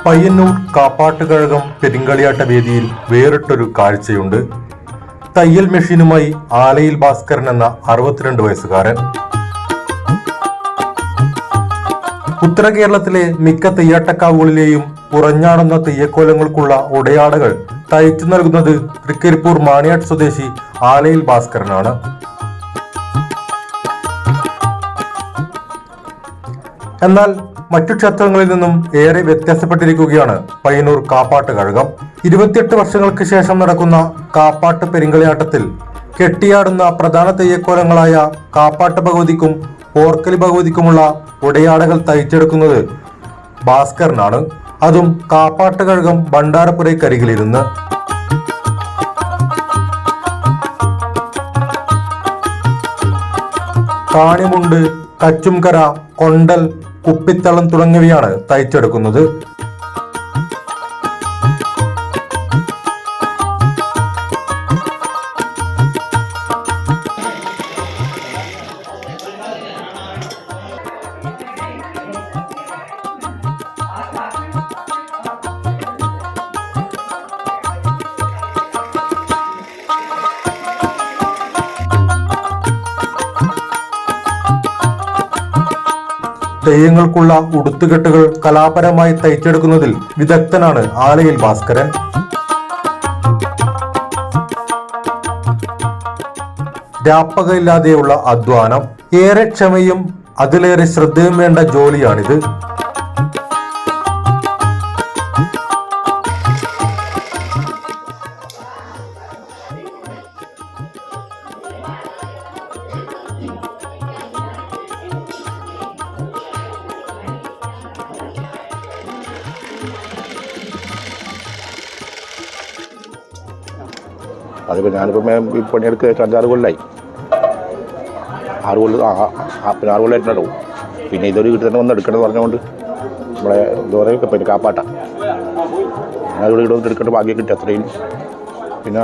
പയ്യന്നൂർ കാപ്പാട്ടുകഴകം പെരിങ്കളിയാട്ട വേദിയിൽ വേറിട്ടൊരു കാഴ്ചയുണ്ട്. തയ്യൽ മെഷീനുമായി ആലയിൽ ഭാസ്കരൻ എന്ന 62 വയസ്സുകാരൻ. ഉത്തര കേരളത്തിലെ മിക്ക തെയ്യാട്ടക്കാവുകളിലെയും ഉറഞ്ഞാടുന്ന തെയ്യക്കോലങ്ങൾക്കുള്ള ഉടയാടകൾ തയ്ച്ചു നൽകുന്നത് തൃക്കരിപ്പൂർ മാണിയാട് സ്വദേശി ആലയിൽ ഭാസ്കരനാണ്. എന്നാൽ മറ്റു ക്ഷേത്രങ്ങളിൽ നിന്നും ഏറെ വ്യത്യാസപ്പെട്ടിരിക്കുകയാണ് പയ്യന്നൂർ കാപ്പാട്ടുകഴകം. 28 വർഷങ്ങൾക്ക് ശേഷം നടക്കുന്ന കാപ്പാട്ട് പെരിങ്കളിയാട്ടത്തിൽ കെട്ടിയാടുന്ന പ്രധാന തെയ്യക്കോലങ്ങളായ കാപ്പാട്ട് ഭഗവതിക്കും ഓർക്കലി ഭഗവതിക്കുമുള്ള ഉടയാടകൾ തയ്ച്ചെടുക്കുന്നത് ഭാസ്കരനാണ്. അതും കാപ്പാട്ടുകഴകം ഭണ്ഡാരപ്പുരയ്ക്കരികിലിരുന്ന്. കാണിമുണ്ട്, കച്ചുംകര, കൊണ്ടൽ, കുപ്പിത്തളം തുടങ്ങിയവയാണ് തയ്ച്ചെടുക്കുന്നത്. തെയ്യങ്ങൾക്കുള്ള ഉടുത്തുകെട്ടുകൾ കലാപരമായി തയ്ച്ചെടുക്കുന്നതിൽ വിദഗ്ധനാണ് ആലയിൽ ഭാസ്കരൻ. രാപ്പകയില്ലാതെയുള്ള അധ്വാനം, ഏറെ ക്ഷമയും അതിലേറെ ശ്രദ്ധയും വേണ്ട ജോലിയാണിത്. അതിപ്പോൾ ഞാനിപ്പോൾ ഈ പണിയെടുക്കുക 5-6 കൊല്ലമായി. 6 കൊല്ലമായിട്ടുണ്ടാവും. പിന്നെ ഇതൊരു വീട്ടിൽ തന്നെ വന്ന് എടുക്കണമെന്ന് പറഞ്ഞുകൊണ്ട് നമ്മളെ എന്താ പറയുക പിന്നെ കാപ്പാട്ടാണ് ഞാനിവിടെ ഇവിടെ വന്ന് എടുക്കേണ്ട ഭാഗ്യം കിട്ടി അത്രയും. പിന്നെ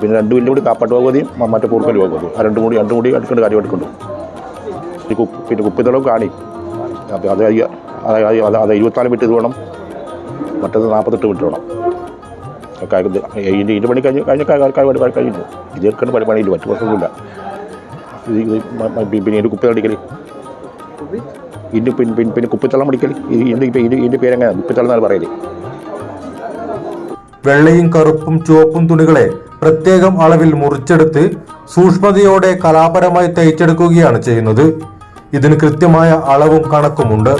പിന്നെ 2 വലിയ കൂടി കാപ്പാട്ട് ഭഗവതിയും മറ്റേ പൂർക്കലി ഭഗവതിയും ആ രണ്ടും കൂടി എടുക്കേണ്ട കാര്യം എടുക്കുന്നുണ്ട്. പിന്നെ കുപ്പിത്തളവും കാണി അപ്പോൾ അത് 24 മിനിറ്റ് ഇത് വേണം, മറ്റത് 48 മിനിറ്റ് വേണം. ഇതിൻ്റെ പണി കഴിഞ്ഞു. ഇത് എടുക്കേണ്ട പണിയില്ല, മറ്റു പ്രശ്നമില്ല. പിന്നെ ഇതിൻ്റെ കുപ്പി അടിക്കൽ, പിന്നെ കുപ്പിത്തളം അടിക്കൽ, ഇതിൻ്റെ പേരെങ്ങനെ കുപ്പിത്തളം എന്നാണ് പറയല്. വെള്ളയും കറുപ്പും ചുവപ്പും തുണികളെ പ്രത്യേകം അളവിൽ മുറിച്ചെടുത്ത് സൂക്ഷ്മതയോടെ കലാപരമായി തയ്ച്ചെടുക്കുകയാണ് ചെയ്യുന്നത്. ഇതിന് കൃത്യമായ അളവും കണക്കുമുണ്ട്.